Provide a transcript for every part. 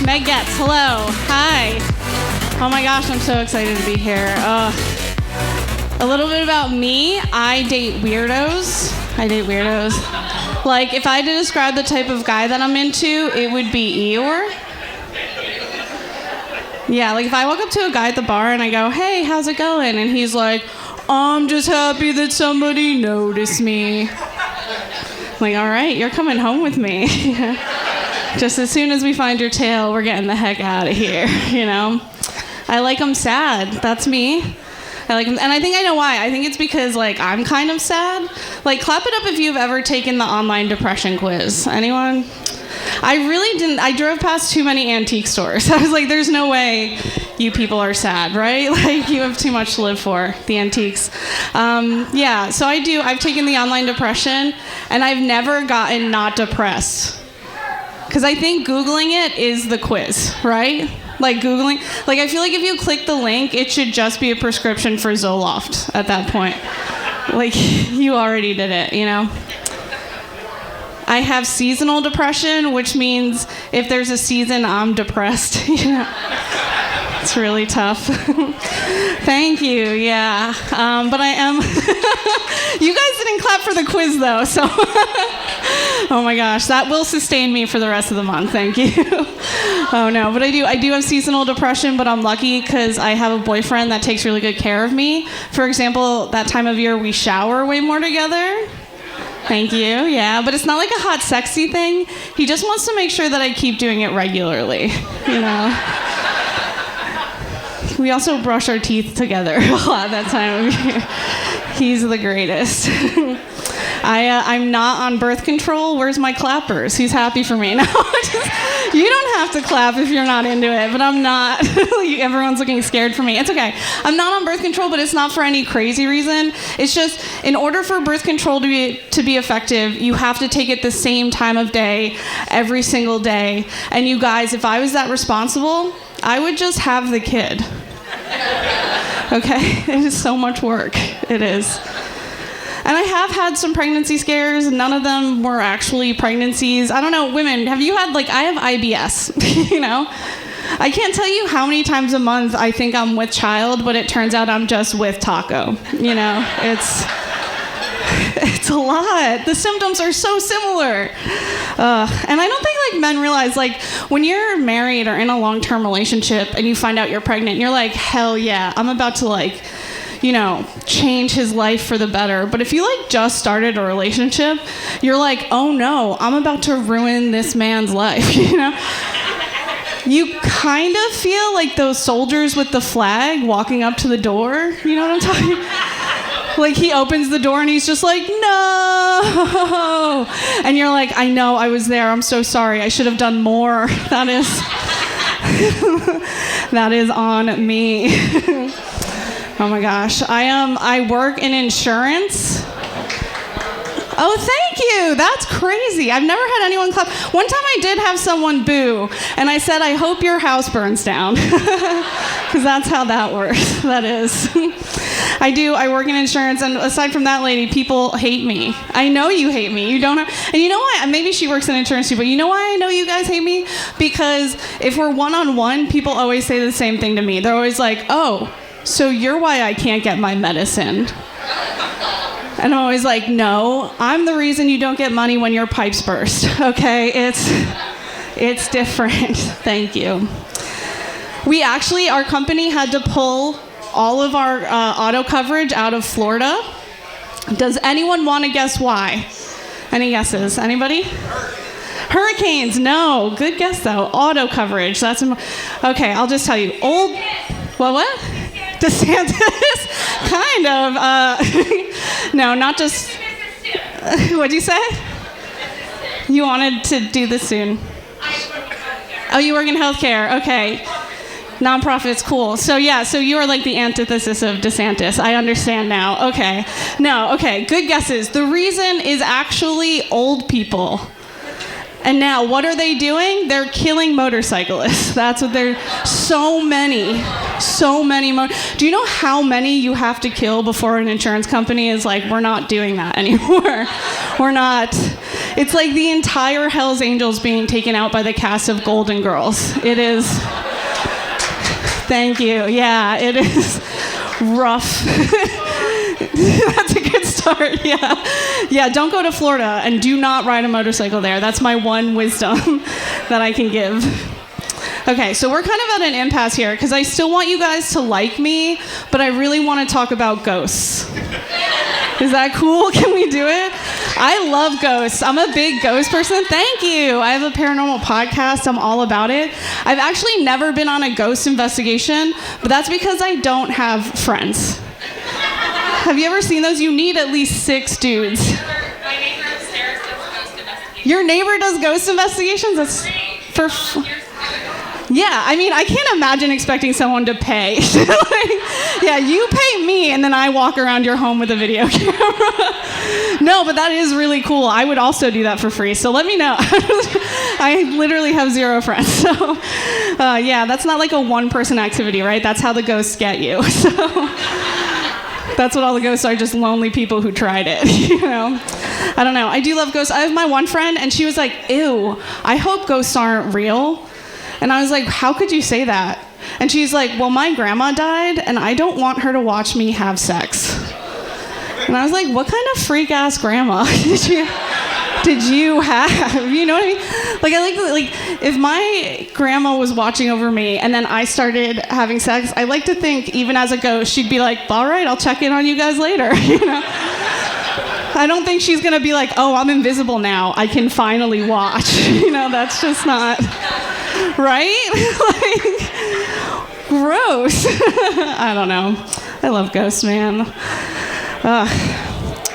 Meg Goetz, hello, hi. Oh my gosh, I'm so excited to be here. A little bit about me, I date weirdos. Like, if I had to describe the type of guy that I'm into, it would be Eeyore. Yeah, like if I walk up to a guy at the bar and I go, hey, how's it going? And he's like, I'm just happy that somebody noticed me. I'm like, all right, you're coming home with me. Just as soon as we find your tail, we're getting the heck out of here, you know? I like them sad. That's me. I like them, and I think I know why. I think it's because, like, I'm kind of sad. Like, clap it up if you've ever taken the online depression quiz. Anyone? I really didn't. I drove past too many antique stores. I was like, there's no way you people are sad, right? Like, you have too much to live for, the antiques. Yeah, so I do. I've taken the online depression, and I've never gotten not depressed. Because I think Googling it is the quiz, right? Like Googling, like I feel like if you click the link, it should just be a prescription for Zoloft at that point. Like, you already did it, you know? I have seasonal depression, which means if there's a season, I'm depressed, you know? It's really tough. Thank you, yeah. But I am, you guys didn't clap for the quiz though, so. Oh my gosh, that will sustain me for the rest of the month, thank you. Oh no, but I do have seasonal depression, but I'm lucky because I have a boyfriend that takes really good care of me. For example, that time of year we shower way more together. Thank you, yeah, but it's not like a hot, sexy thing. He just wants to make sure that I keep doing it regularly, you know? We also brush our teeth together a lot that time of year. He's the greatest. I'm not on birth control. Where's my clappers? Who's happy for me? No, you don't have to clap if you're not into it, but I'm not. Everyone's looking scared for me. It's okay. I'm not on birth control, but it's not for any crazy reason. It's just, in order for birth control to be effective, you have to take it the same time of day, every single day. And you guys, if I was that responsible, I would just have the kid. Okay? It is so much work. It is. And I have had some pregnancy scares. None of them were actually pregnancies. I don't know, women, have you had, like, I have IBS, you know? I can't tell you how many times a month I think I'm with child, but it turns out I'm just with taco, you know? It's a lot. The symptoms are so similar. And I don't think, like, men realize, like, when you're married or in a long-term relationship and you find out you're pregnant, you're like, hell yeah, I'm about to, like, you know, change his life for the better. But if you, like, just started a relationship, you're like, oh no, I'm about to ruin this man's life, you know? You kind of feel like those soldiers with the flag walking up to the door, you know what I'm talking about? Like, he opens the door and he's just like, no! And you're like, I know, I was there, I'm so sorry, I should have done more. That is on me. Oh my gosh, I work in insurance. Oh, thank you. That's crazy. I've never had anyone clap. One time I did have someone boo, and I said, I hope your house burns down. Because that's how that works. That is. I work in insurance, and aside from that lady, people hate me. I know you hate me. You don't have, and you know why? Maybe she works in insurance too, but you know why I know you guys hate me? Because if we're one-on-one, people always say the same thing to me. They're always like, oh, so you're why I can't get my medicine. And I'm always like, no, I'm the reason you don't get money when your pipes burst, okay? It's different. Thank you. We actually, our company had to pull all of our auto coverage out of Florida. Does anyone want to guess why? Any guesses? Anybody? Hurricanes, no. Good guess, though. Auto coverage, that's... Okay, I'll just tell you. What? DeSantis? Kind of. No, not just... What'd you say? You wanted to do this soon. Oh, you work in healthcare. Okay. Nonprofits, cool. So yeah, so you are like the antithesis of DeSantis. I understand now. Okay. No, okay. Good guesses. The reason is actually old people. And now, what are they doing? They're killing motorcyclists. That's what they're... So many. Do you know how many you have to kill before an insurance company is like, we're not doing that anymore? We're not... It's like the entire Hell's Angels being taken out by the cast of Golden Girls. It is. Thank you. Yeah, it is rough. That's a good start. Yeah, don't go to Florida and do not ride a motorcycle there. That's my one wisdom that I can give. Okay, so we're kind of at an impasse here because I still want you guys to like me, but I really want to talk about ghosts. Is that cool? Can we do it? I love ghosts. I'm a big ghost person. Thank you. I have a paranormal podcast. I'm all about it. I've actually never been on a ghost investigation, but that's because I don't have friends. Have you ever seen those? You need at least 6 dudes. My neighbor upstairs does ghost investigations. Your neighbor does ghost investigations? That's for... Yeah, I mean, I can't imagine expecting someone to pay. Yeah, you pay me, and then I walk around your home with a video camera. No, but that is really cool. I would also do that for free, so let me know. I literally have 0 friends, so yeah, that's not like a one-person activity, right? That's how the ghosts get you. So that's what all the ghosts are, just lonely people who tried it, you know? I don't know. I do love ghosts. I have my one friend, and she was like, ew, I hope ghosts aren't real. And I was like, how could you say that? And she's like, well, my grandma died, and I don't want her to watch me have sex. And I was like, what kind of freak-ass grandma did you have? You know what I mean? Like, I like if my grandma was watching over me, and then I started having sex, I like to think, even as a ghost, she'd be like, all right, I'll check in on you guys later, you know? I don't think she's gonna be like, oh, I'm invisible now, I can finally watch. You know, that's just not... Right? Like, gross. I don't know. I love ghosts, man.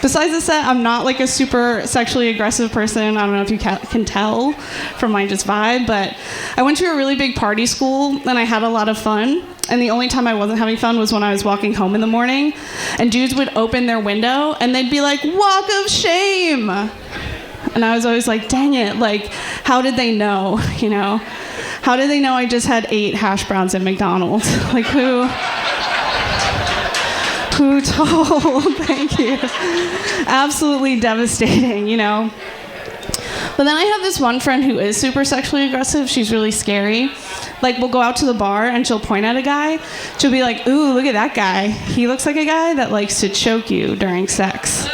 Besides the set, I'm not like a super sexually aggressive person. I don't know if you can tell from my just vibe, but I went to a really big party school and I had a lot of fun. And the only time I wasn't having fun was when I was walking home in the morning and dudes would open their window and they'd be like, walk of shame. And I was always like, dang it, like, how did they know, you know? How did they know I just had 8 hash browns at McDonald's? Like, who told? Thank you. Absolutely devastating, you know? But then I have this one friend who is super sexually aggressive. She's really scary. Like, we'll go out to the bar and she'll point at a guy. She'll be like, ooh, look at that guy. He looks like a guy that likes to choke you during sex.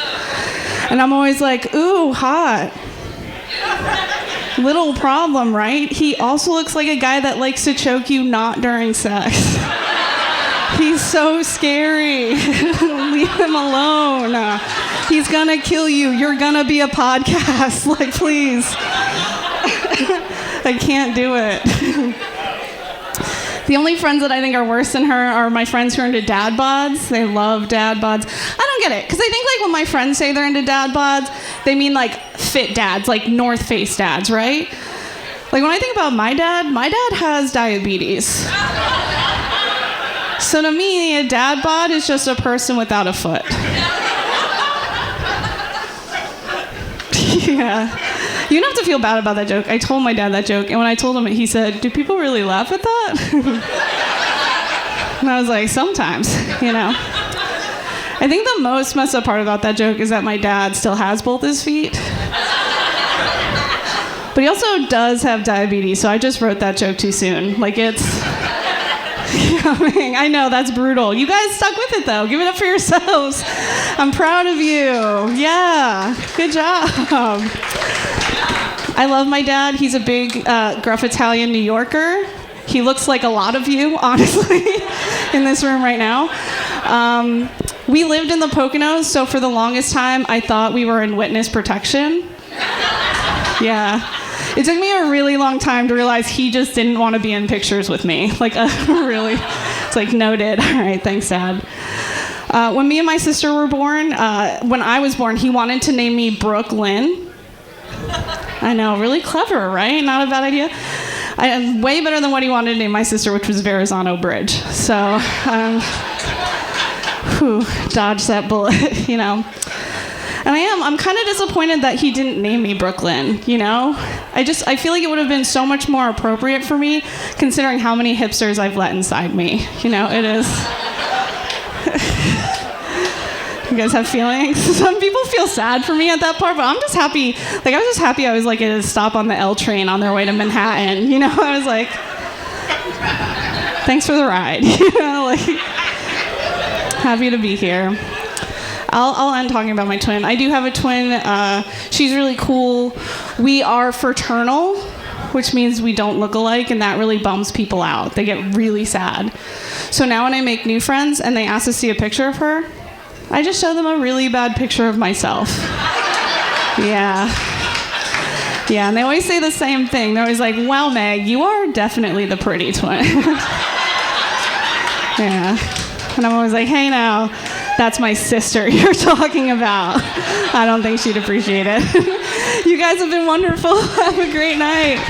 And I'm always like, ooh, hot. Little problem, right? He also looks like a guy that likes to choke you not during sex. He's so scary. Leave him alone. He's gonna kill you. You're gonna be a podcast. Like, please. I can't do it. The only friends that I think are worse than her are my friends who are into dad bods. They love dad bods. I don't get it, because I think like when my friends say they're into dad bods, they mean like fit dads, like North Face dads, right? Like when I think about my dad has diabetes. So to me, a dad bod is just a person without a foot. Yeah. You don't have to feel bad about that joke. I told my dad that joke, and when I told him it, he said, do people really laugh at that? And I was like, sometimes, you know. I think the most messed up part about that joke is that my dad still has both his feet. But he also does have diabetes, so I just wrote that joke too soon. Like, it's... I know, that's brutal. You guys stuck with it, though. Give it up for yourselves. I'm proud of you. Yeah, good job. I love my dad. He's a big, gruff Italian New Yorker. He looks like a lot of you, honestly, in this room right now. We lived in the Poconos, so for the longest time, I thought we were in witness protection. Yeah. It took me a really long time to realize he just didn't want to be in pictures with me. Like, really, it's like, noted. All right, thanks, Dad. When me and my sister were born, when I was born, he wanted to name me Brooklyn. I know, really clever, right? Not a bad idea. Way better than what he wanted to name my sister, which was Verrazano Bridge. So, dodged that bullet, you know. And I'm kind of disappointed that he didn't name me Brooklyn, you know? I feel like it would have been so much more appropriate for me, considering how many hipsters I've let inside me. You know, it is... You guys have feelings? Some people feel sad for me at that part, but I'm just happy. Like, I was just happy I was like at a stop on the L train on their way to Manhattan. You know, I was like, thanks for the ride. You know, like, happy to be here. I'll end talking about my twin. I do have a twin. She's really cool. We are fraternal, which means we don't look alike, and that really bums people out. They get really sad. So now when I make new friends and they ask to see a picture of her, I just show them a really bad picture of myself. Yeah. Yeah, and they always say the same thing. They're always like, wow, Meg, you are definitely the pretty twin. Yeah. And I'm always like, hey, now, that's my sister you're talking about. I don't think she'd appreciate it. You guys have been wonderful. Have a great night.